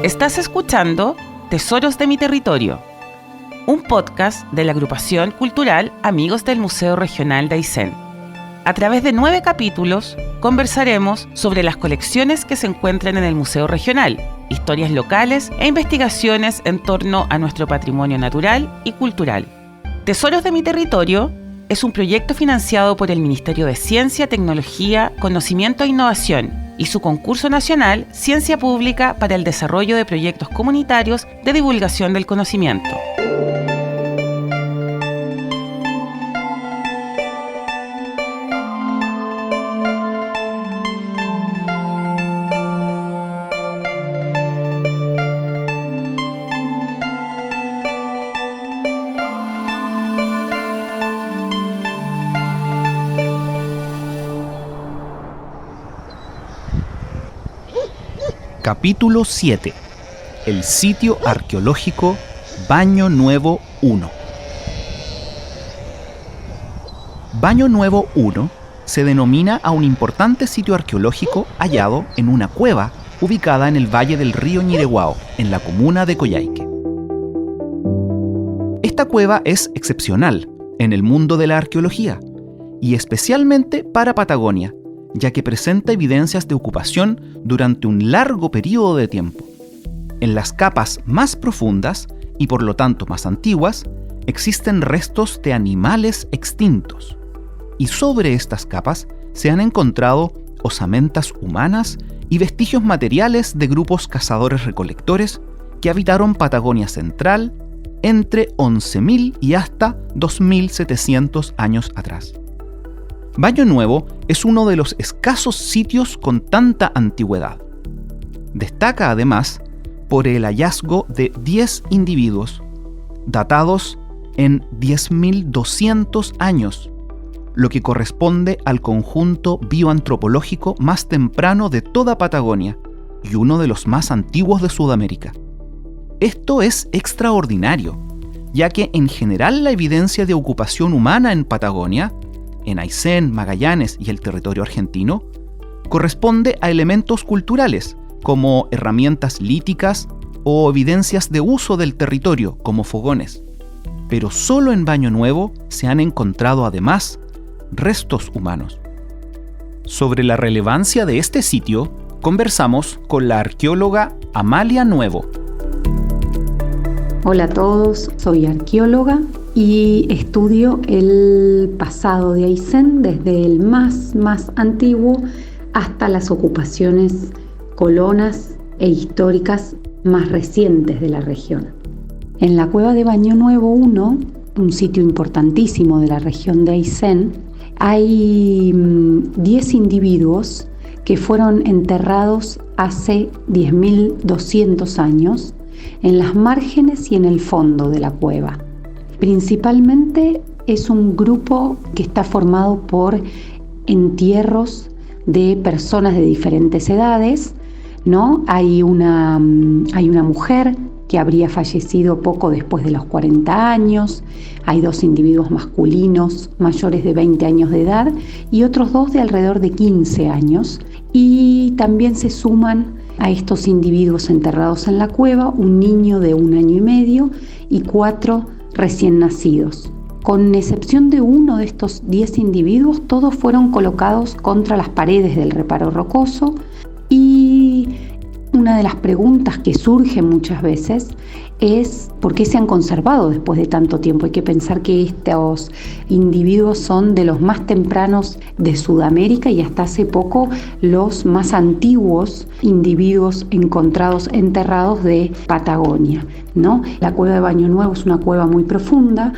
Estás escuchando Tesoros de mi Territorio, un podcast de la agrupación cultural Amigos del Museo Regional de Aysén. A través de 9 capítulos conversaremos sobre las colecciones que se encuentran en el Museo Regional, historias locales e investigaciones en torno a nuestro patrimonio natural y cultural. Tesoros de mi Territorio es un proyecto financiado por el Ministerio de Ciencia, Tecnología, Conocimiento e Innovación y su concurso nacional Ciencia Pública para el Desarrollo de Proyectos Comunitarios de Divulgación del Conocimiento. Capítulo 7. El sitio arqueológico Baño Nuevo 1. Baño Nuevo 1 se denomina a un importante sitio arqueológico hallado en una cueva ubicada en el valle del río Ñireguao, en la comuna de Coyhaique. Esta cueva es excepcional en el mundo de la arqueología y especialmente para Patagonia, ya que presenta evidencias de ocupación durante un largo periodo de tiempo. En las capas más profundas, y por lo tanto más antiguas, existen restos de animales extintos. Y sobre estas capas se han encontrado osamentas humanas y vestigios materiales de grupos cazadores-recolectores que habitaron Patagonia Central entre 11.000 y hasta 2.700 años atrás. Baño Nuevo es uno de los escasos sitios con tanta antigüedad. Destaca además por el hallazgo de 10 individuos, datados en 10.200 años, lo que corresponde al conjunto bioantropológico más temprano de toda Patagonia y uno de los más antiguos de Sudamérica. Esto es extraordinario, ya que en general la evidencia de ocupación humana en Patagonia, en Aysén, Magallanes y el territorio argentino, corresponde a elementos culturales como herramientas líticas o evidencias de uso del territorio como fogones. Pero solo en Baño Nuevo se han encontrado además restos humanos. Sobre la relevancia de este sitio, conversamos con la arqueóloga Amalia Nuevo. Hola a todos, soy arqueóloga y estudio el pasado de Aysén desde el más antiguo hasta las ocupaciones colonas e históricas más recientes de la región. En la cueva de Baño Nuevo 1, un sitio importantísimo de la región de Aysén, hay 10 individuos que fueron enterrados hace 10.200 años en las márgenes y en el fondo de la cueva. Principalmente es un grupo que está formado por entierros de personas de diferentes edades, ¿no? Hay una mujer que habría fallecido poco después de los 40 años, hay 2 individuos masculinos mayores de 20 años de edad y otros 2 de alrededor de 15 años. Y también se suman a estos individuos enterrados en la cueva un niño de 1 año y medio y 4 recién nacidos. Con excepción de uno de estos 10 individuos, todos fueron colocados contra las paredes del reparo rocoso y una de las preguntas que surge muchas veces es ¿por qué se han conservado después de tanto tiempo? Hay que pensar que estos individuos son de los más tempranos de Sudamérica y hasta hace poco los más antiguos individuos encontrados enterrados de Patagonia, ¿no? La cueva de Baño Nuevo es una cueva muy profunda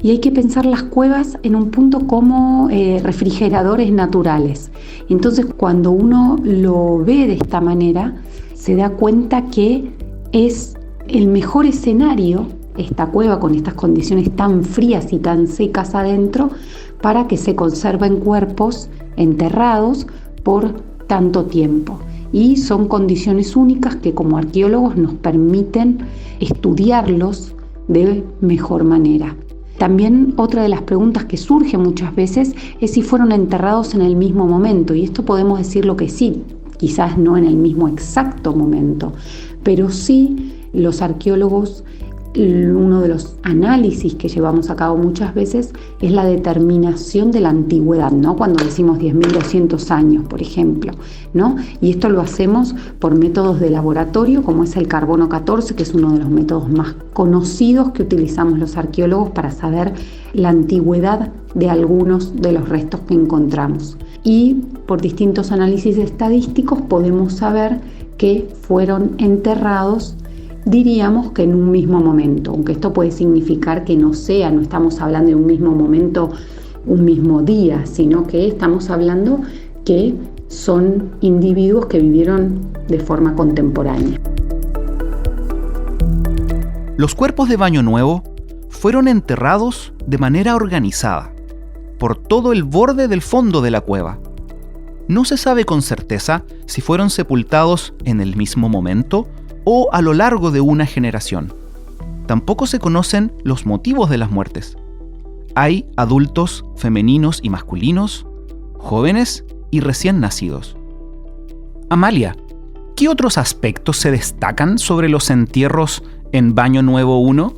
y hay que pensar las cuevas en un punto como refrigeradores naturales. Entonces, cuando uno lo ve de esta manera, se da cuenta que es el mejor escenario, esta cueva con estas condiciones tan frías y tan secas adentro, para que se conserven cuerpos enterrados por tanto tiempo. Y son condiciones únicas que como arqueólogos nos permiten estudiarlos de mejor manera. También otra de las preguntas que surge muchas veces es si fueron enterrados en el mismo momento, y esto podemos decirlo que sí, quizás no en el mismo exacto momento, pero sí los arqueólogos, uno de los análisis que llevamos a cabo muchas veces es la determinación de la antigüedad, ¿no? Cuando decimos 10.200 años, por ejemplo, ¿no? Y esto lo hacemos por métodos de laboratorio, como es el carbono 14, que es uno de los métodos más conocidos que utilizamos los arqueólogos para saber la antigüedad de algunos de los restos que encontramos. Y por distintos análisis estadísticos podemos saber que fueron enterrados, diríamos que en un mismo momento, aunque esto puede significar que no estamos hablando de un mismo momento, un mismo día, sino que estamos hablando que son individuos que vivieron de forma contemporánea. Los cuerpos de Baño Nuevo fueron enterrados de manera organizada por todo el borde del fondo de la cueva. No se sabe con certeza si fueron sepultados en el mismo momento o a lo largo de una generación. Tampoco se conocen los motivos de las muertes. Hay adultos femeninos y masculinos, jóvenes y recién nacidos. Amalia, ¿qué otros aspectos se destacan sobre los entierros en Baño Nuevo 1?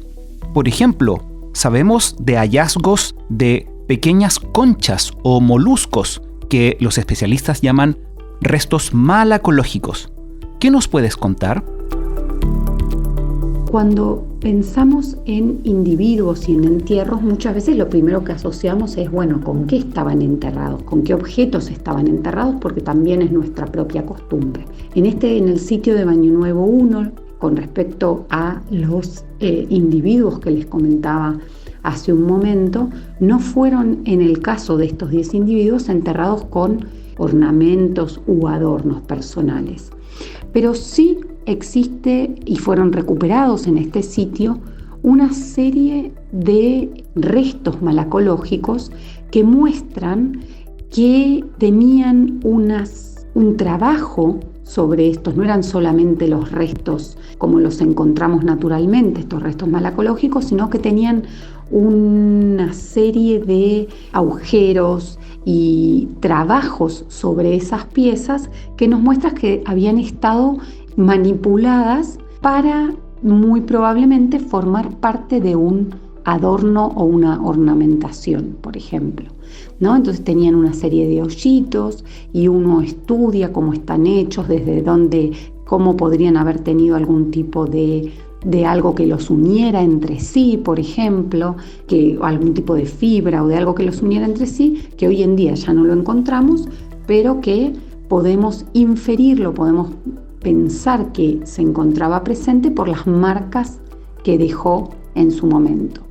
Por ejemplo, sabemos de hallazgos de pequeñas conchas o moluscos que los especialistas llaman restos malacológicos. ¿Qué nos puedes contar? Cuando pensamos en individuos y en entierros, muchas veces lo primero que asociamos es, ¿con qué estaban enterrados? ¿Con qué objetos estaban enterrados? Porque también es nuestra propia costumbre. En el sitio de Baño Nuevo 1, con respecto a los individuos que les comentaba hace un momento, no fueron, en el caso de estos 10 individuos, enterrados con ornamentos u adornos personales. Pero sí existe, y fueron recuperados en este sitio, una serie de restos malacológicos que muestran que tenían un trabajo sobre estos. No eran solamente los restos como los encontramos naturalmente, estos restos malacológicos, sino que tenían una serie de agujeros y trabajos sobre esas piezas que nos muestran que habían estado manipuladas para muy probablemente formar parte de un adorno o una ornamentación, por ejemplo, ¿no? Entonces tenían una serie de hoyitos y uno estudia cómo están hechos, desde dónde, cómo podrían haber tenido algún tipo de algo que los uniera entre sí, por ejemplo, que algún tipo de fibra o de algo que los uniera entre sí, que hoy en día ya no lo encontramos, pero que podemos inferirlo, podemos pensar que se encontraba presente por las marcas que dejó en su momento,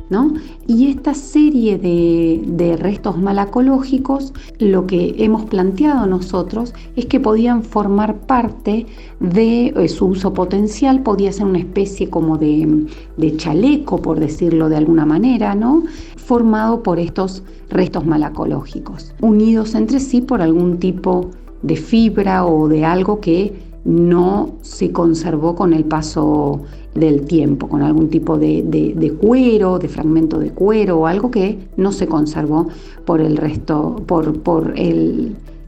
¿no? Y esta serie de restos malacológicos, lo que hemos planteado nosotros es que podían formar parte de su uso potencial, podía ser una especie como de chaleco, por decirlo de alguna manera, ¿no? Formado por estos restos malacológicos, unidos entre sí por algún tipo de fibra o de algo que no se conservó con el paso del tiempo, con algún tipo de cuero, de fragmento de cuero o algo que no se conservó por el resto,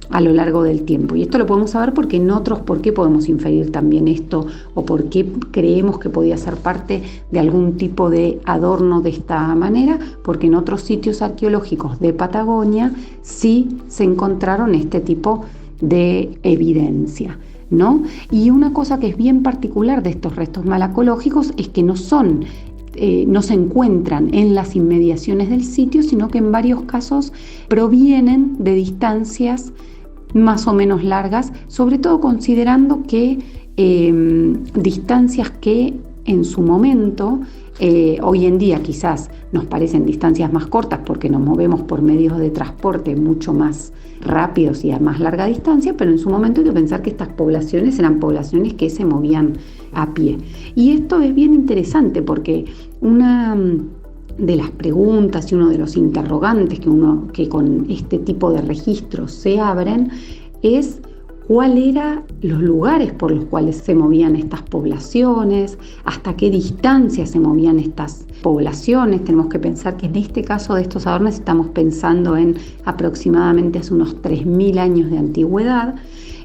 a lo largo del tiempo. Y esto lo podemos saber porque en otros, ¿por qué podemos inferir también esto? O por qué creemos que podía ser parte de algún tipo de adorno de esta manera, porque en otros sitios arqueológicos de Patagonia sí se encontraron este tipo de evidencia, ¿no? Y una cosa que es bien particular de estos restos malacológicos es que no se encuentran en las inmediaciones del sitio, sino que en varios casos provienen de distancias más o menos largas, sobre todo considerando que distancias que en su momento, hoy en día quizás nos parecen distancias más cortas porque nos movemos por medios de transporte mucho más rápidos y a más larga distancia, pero en su momento hay que pensar que estas poblaciones eran poblaciones que se movían a pie. Y esto es bien interesante porque una de las preguntas y uno de los interrogantes que con este tipo de registros se abren es cuáles eran los lugares por los cuales se movían estas poblaciones, hasta qué distancia se movían estas poblaciones. Tenemos que pensar que en este caso de estos adornos estamos pensando en aproximadamente hace unos 3.000 años de antigüedad,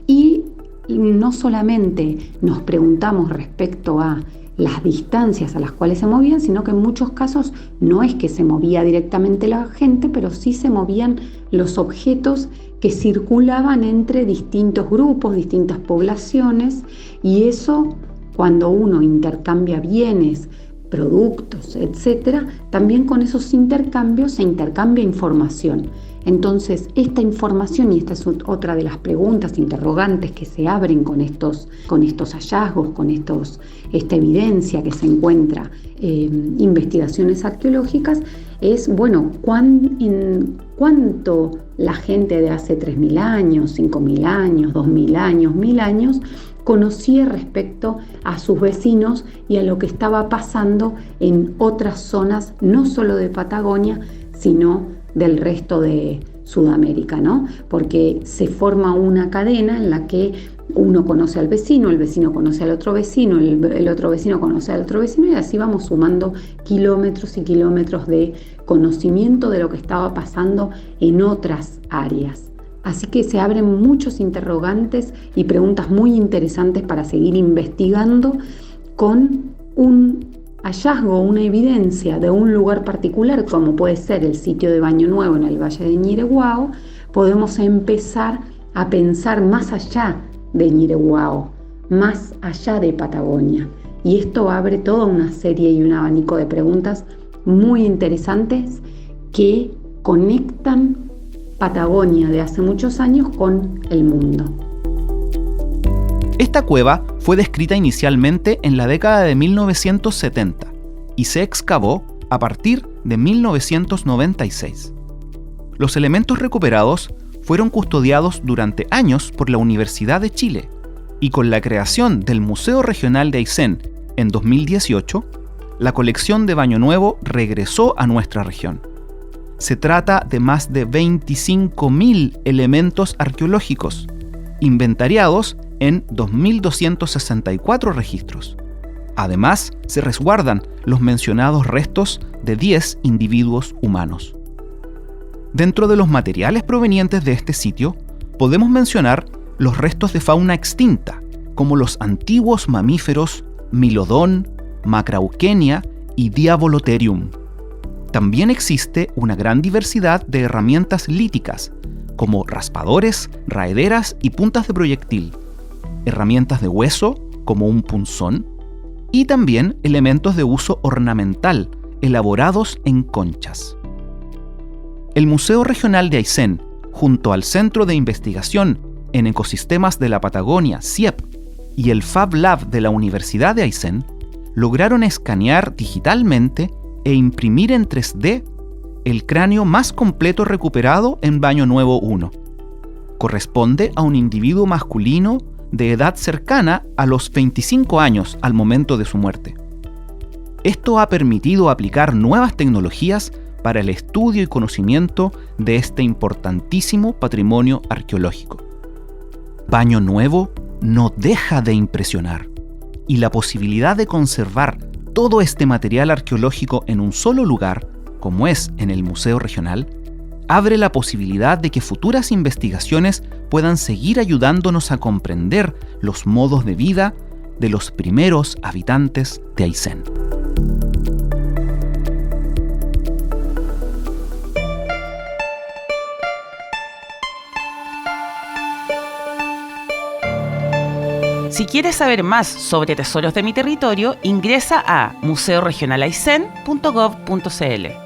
y no solamente nos preguntamos respecto a las distancias a las cuales se movían, sino que en muchos casos no es que se movía directamente la gente, pero sí se movían los objetos que circulaban entre distintos grupos, distintas poblaciones, y eso, cuando uno intercambia bienes, productos, etcétera, también con esos intercambios se intercambia información. Entonces, esta información, y esta es otra de las preguntas, interrogantes que se abren con estos hallazgos, con esta evidencia que se encuentra en investigaciones arqueológicas, es, bueno, ¿cuánto la gente de hace 3.000 años, 5.000 años, 2.000 años, 1.000 años conocía respecto a sus vecinos y a lo que estaba pasando en otras zonas, no solo de Patagonia, sino del resto de Sudamérica, ¿no? Porque se forma una cadena en la que uno conoce al vecino, el vecino conoce al otro vecino, el otro vecino conoce al otro vecino, y así vamos sumando kilómetros y kilómetros de conocimiento de lo que estaba pasando en otras áreas. Así que se abren muchos interrogantes y preguntas muy interesantes para seguir investigando con un hallazgo, una evidencia de un lugar particular, como puede ser el sitio de Baño Nuevo en el Valle de Ñireguao. Podemos empezar a pensar más allá de Ñireguao, más allá de Patagonia. Y esto abre toda una serie y un abanico de preguntas muy interesantes que conectan Patagonia de hace muchos años con el mundo. Esta cueva fue descrita inicialmente en la década de 1970 y se excavó a partir de 1996. Los elementos recuperados fueron custodiados durante años por la Universidad de Chile, y con la creación del Museo Regional de Aysén en 2018, la colección de Baño Nuevo regresó a nuestra región. Se trata de más de 25.000 elementos arqueológicos, inventariados en 2.264 registros. Además, se resguardan los mencionados restos de 10 individuos humanos. Dentro de los materiales provenientes de este sitio, podemos mencionar los restos de fauna extinta, como los antiguos mamíferos Milodon, Macrauchenia y Diabolotherium. También existe una gran diversidad de herramientas líticas, como raspadores, raederas y puntas de proyectil, herramientas de hueso, como un punzón, y también elementos de uso ornamental, elaborados en conchas. El Museo Regional de Aysén, junto al Centro de Investigación en Ecosistemas de la Patagonia, CIEP, y el Fab Lab de la Universidad de Aysén, lograron escanear digitalmente e imprimir en 3D el cráneo más completo recuperado en Baño Nuevo 1. Corresponde a un individuo masculino de edad cercana a los 25 años al momento de su muerte. Esto ha permitido aplicar nuevas tecnologías para el estudio y conocimiento de este importantísimo patrimonio arqueológico. Baño Nuevo no deja de impresionar, y la posibilidad de conservar todo este material arqueológico en un solo lugar, como es en el Museo Regional, abre la posibilidad de que futuras investigaciones puedan seguir ayudándonos a comprender los modos de vida de los primeros habitantes de Aysén. Si quieres saber más sobre Tesoros de mi Territorio, ingresa a museoregionalaysén.gov.cl.